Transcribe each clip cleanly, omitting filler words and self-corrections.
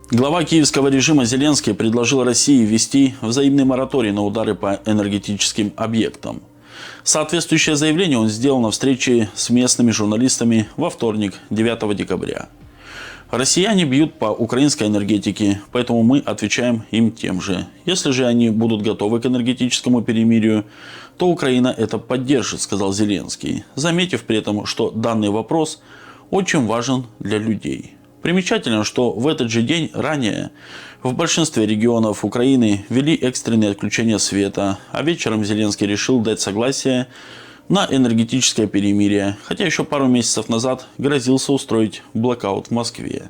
Глава киевского режима Зеленский предложил России ввести взаимный мораторий на удары по энергетическим объектам. Соответствующее заявление он сделал на встрече с местными журналистами во вторник, 9 декабря. Россияне бьют по украинской энергетике, поэтому мы отвечаем им тем же. Если же они будут готовы к энергетическому перемирию, то Украина это поддержит, сказал Зеленский, заметив при этом, что данный вопрос очень важен для людей. Примечательно, что в этот же день ранее в большинстве регионов Украины ввели экстренное отключение света, а вечером Зеленский решил дать согласие на энергетическое перемирие, хотя еще пару месяцев назад грозился устроить блокаут в Москве.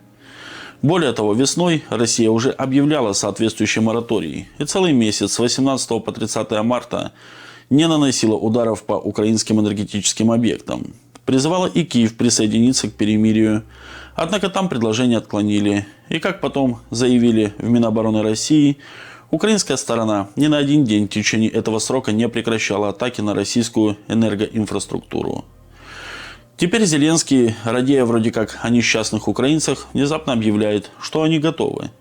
Более того, весной Россия уже объявляла соответствующий мораторий и целый месяц с 18 по 30 марта не наносила ударов по украинским энергетическим объектам. Призывала и Киев присоединиться к перемирию, однако там предложение отклонили. И как потом заявили в Минобороны России, украинская сторона ни на один день в течение этого срока не прекращала атаки на российскую энергоинфраструктуру. Теперь Зеленский, радея вроде как о несчастных украинцах, внезапно объявляет, что они готовы.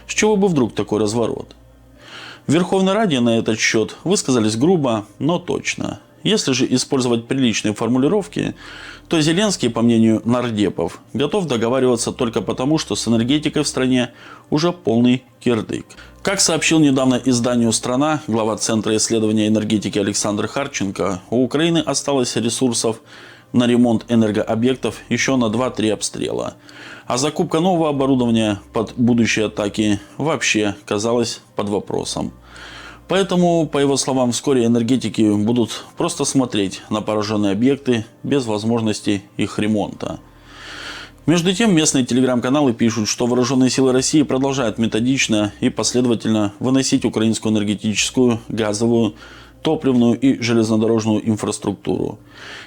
С чего бы вдруг такой разворот? В Верховной Раде на этот счет высказались грубо, но точно. Если же использовать приличные формулировки, то Зеленский, по мнению нардепов, готов договариваться только потому, что с энергетикой в стране уже полный кирдык. Как сообщил недавно изданию «Страна» глава Центра исследования энергетики Александр Харченко, у Украины осталось ресурсов на ремонт энергообъектов еще на 2-3 обстрела. А закупка нового оборудования под будущие атаки вообще казалась под вопросом. Поэтому, по его словам, вскоре энергетики будут просто смотреть на пораженные объекты без возможности их ремонта. Между тем, местные телеграм-каналы пишут, что вооруженные силы России продолжают методично и последовательно выносить украинскую энергетическую, газовую, топливную и железнодорожную инфраструктуру.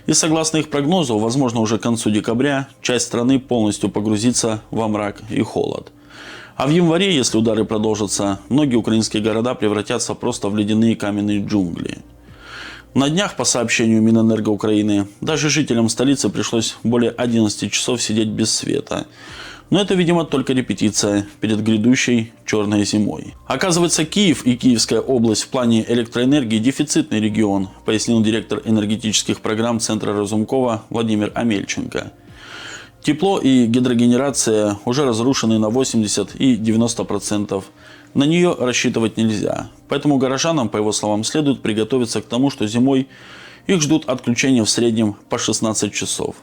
И согласно их прогнозу, возможно, уже к концу декабря часть страны полностью погрузится во мрак и холод. А в январе, если удары продолжатся, многие украинские города превратятся просто в ледяные каменные джунгли. На днях, по сообщению Минэнерго Украины, даже жителям столицы пришлось более 11 часов сидеть без света. Но это, видимо, только репетиция перед грядущей черной зимой. Оказывается, Киев и Киевская область в плане электроэнергии дефицитный регион, пояснил директор энергетических программ Центра Разумкова Владимир Амельченко. Тепло и гидрогенерация уже разрушены на 80 и 90%. На нее рассчитывать нельзя. Поэтому горожанам, по его словам, следует приготовиться к тому, что зимой их ждут отключения в среднем по 16 часов.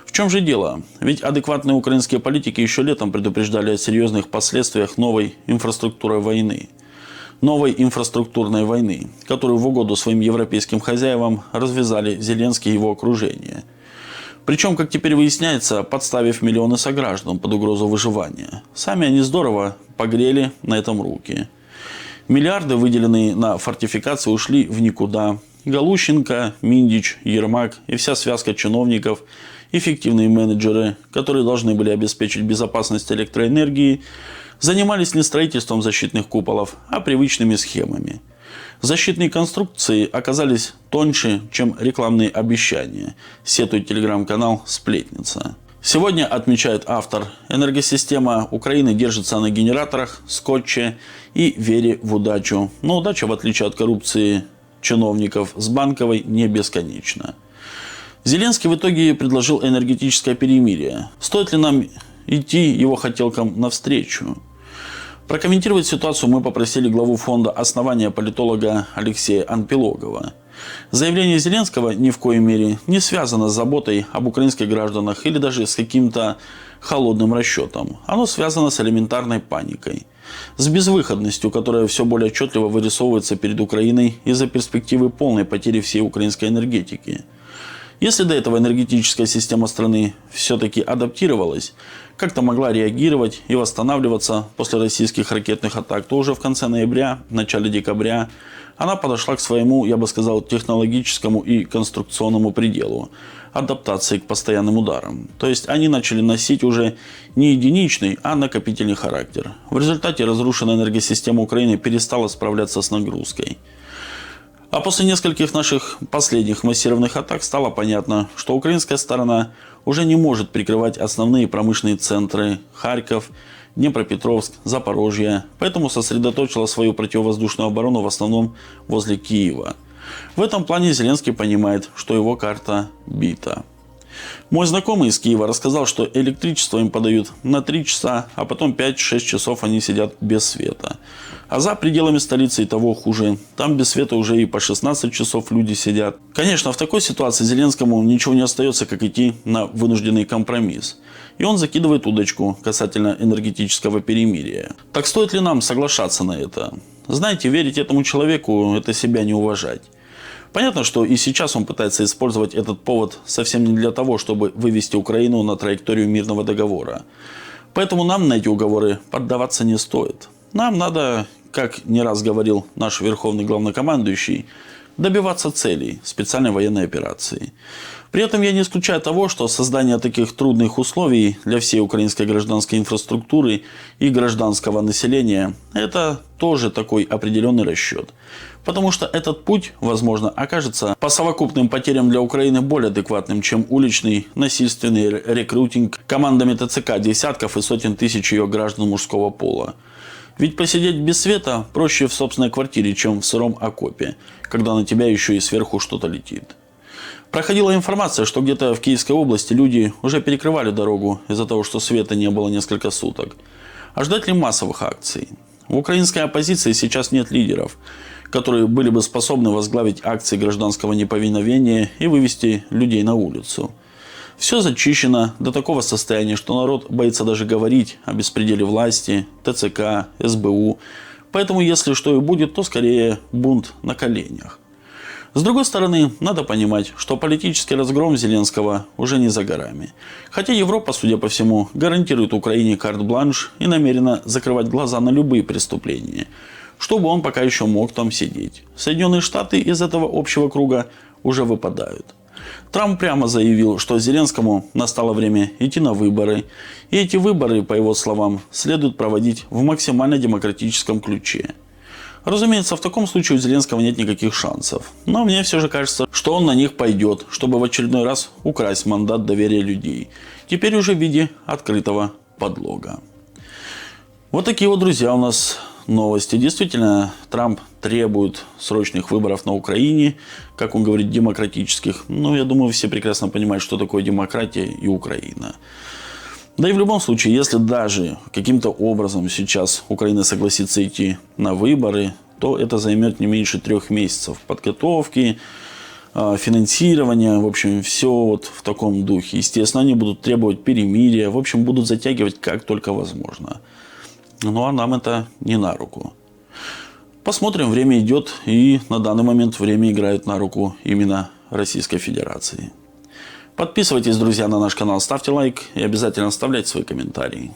В чем же дело? Ведь адекватные украинские политики еще летом предупреждали о серьезных последствиях новой инфраструктурной войны. Новой инфраструктурной войны, которую в угоду своим европейским хозяевам развязали Зеленский и его окружение. Причем, как теперь выясняется, подставив миллионы сограждан под угрозу выживания. Сами они здорово погрели на этом руки. Миллиарды, выделенные на фортификации, ушли в никуда. Галущенко, Миндич, Ермак и вся связка чиновников, эффективные менеджеры, которые должны были обеспечить безопасность электроэнергии, занимались не строительством защитных куполов, а привычными схемами. Защитные конструкции оказались тоньше, чем рекламные обещания, сетует телеграм-канал «Сплетница». Сегодня, отмечает автор, энергосистема Украины держится на генераторах, скотче и вере в удачу. Но удача, в отличие от коррупции чиновников с Банковой, не бесконечна. Зеленский в итоге предложил энергетическое перемирие. Стоит ли нам идти его хотелкам навстречу? Прокомментировать ситуацию мы попросили главу фонда основания политолога Алексея Анпилогова. Заявление Зеленского ни в коей мере не связано с заботой об украинских гражданах или даже с каким-то холодным расчетом. Оно связано с элементарной паникой. С безвыходностью, которая все более отчетливо вырисовывается перед Украиной из-за перспективы полной потери всей украинской энергетики. Если до этого энергетическая система страны все-таки адаптировалась, как-то могла реагировать и восстанавливаться после российских ракетных атак, то уже в конце ноября, начале декабря она подошла к своему, я бы сказал, технологическому и конструкционному пределу адаптации к постоянным ударам. То есть они начали носить уже не единичный, а накопительный характер. В результате разрушенная энергосистема Украины перестала справляться с нагрузкой. А после нескольких наших последних массированных атак стало понятно, что украинская сторона уже не может прикрывать основные промышленные центры Харьков, Днепропетровск, Запорожье, поэтому сосредоточила свою противовоздушную оборону в основном возле Киева. В этом плане Зеленский понимает, что его карта бита. Мой знакомый из Киева рассказал, что электричество им подают на 3 часа, а потом 5-6 часов они сидят без света. А за пределами столицы и того хуже. Там без света уже и по 16 часов люди сидят. Конечно, в такой ситуации Зеленскому ничего не остается, как идти на вынужденный компромисс. И он закидывает удочку касательно энергетического перемирия. Так стоит ли нам соглашаться на это? Знаете, верить этому человеку – это себя не уважать. Понятно, что и сейчас он пытается использовать этот повод совсем не для того, чтобы вывести Украину на траекторию мирного договора. Поэтому нам на эти уговоры поддаваться не стоит. Нам надо, как не раз говорил наш верховный главнокомандующий, добиваться целей специальной военной операции. При этом я не исключаю того, что создание таких трудных условий для всей украинской гражданской инфраструктуры и гражданского населения – это тоже такой определенный расчет. Потому что этот путь, возможно, окажется по совокупным потерям для Украины более адекватным, чем уличный насильственный рекрутинг командами ТЦК десятков и сотен тысяч ее граждан мужского пола. Ведь посидеть без света проще в собственной квартире, чем в сыром окопе, когда на тебя еще и сверху что-то летит. Проходила информация, что где-то в Киевской области люди уже перекрывали дорогу из-за того, что света не было несколько суток. А ждать ли массовых акций? В украинской оппозиции сейчас нет лидеров, которые были бы способны возглавить акции гражданского неповиновения и вывести людей на улицу. Все зачищено до такого состояния, что народ боится даже говорить о беспределе власти, ТЦК, СБУ. Поэтому, если что и будет, то скорее бунт на коленях. С другой стороны, надо понимать, что политический разгром Зеленского уже не за горами. Хотя Европа, судя по всему, гарантирует Украине карт-бланш и намерена закрывать глаза на любые преступления, чтобы он пока еще мог там сидеть. Соединенные Штаты из этого общего круга уже выпадают. Трамп прямо заявил, что Зеленскому настало время идти на выборы. И эти выборы, по его словам, следует проводить в максимально демократическом ключе. Разумеется, в таком случае у Зеленского нет никаких шансов. Но мне все же кажется, что он на них пойдет, чтобы в очередной раз украсть мандат доверия людей. Теперь уже в виде открытого подлога. Вот такие вот, друзья, у нас новости. Действительно, Трамп требует срочных выборов на Украине, как он говорит, демократических. Но я думаю, все прекрасно понимают, что такое демократия и Украина. Да и в любом случае, если даже каким-то образом сейчас Украина согласится идти на выборы, то это займет не меньше 3 месяцев подготовки, финансирования, в общем, все вот в таком духе. Естественно, они будут требовать перемирия, в общем, будут затягивать как только возможно. Ну а нам это не на руку. Посмотрим, время идет, и на данный момент время играет на руку именно Российской Федерации. Подписывайтесь, друзья, на наш канал, ставьте лайк и обязательно оставляйте свои комментарии.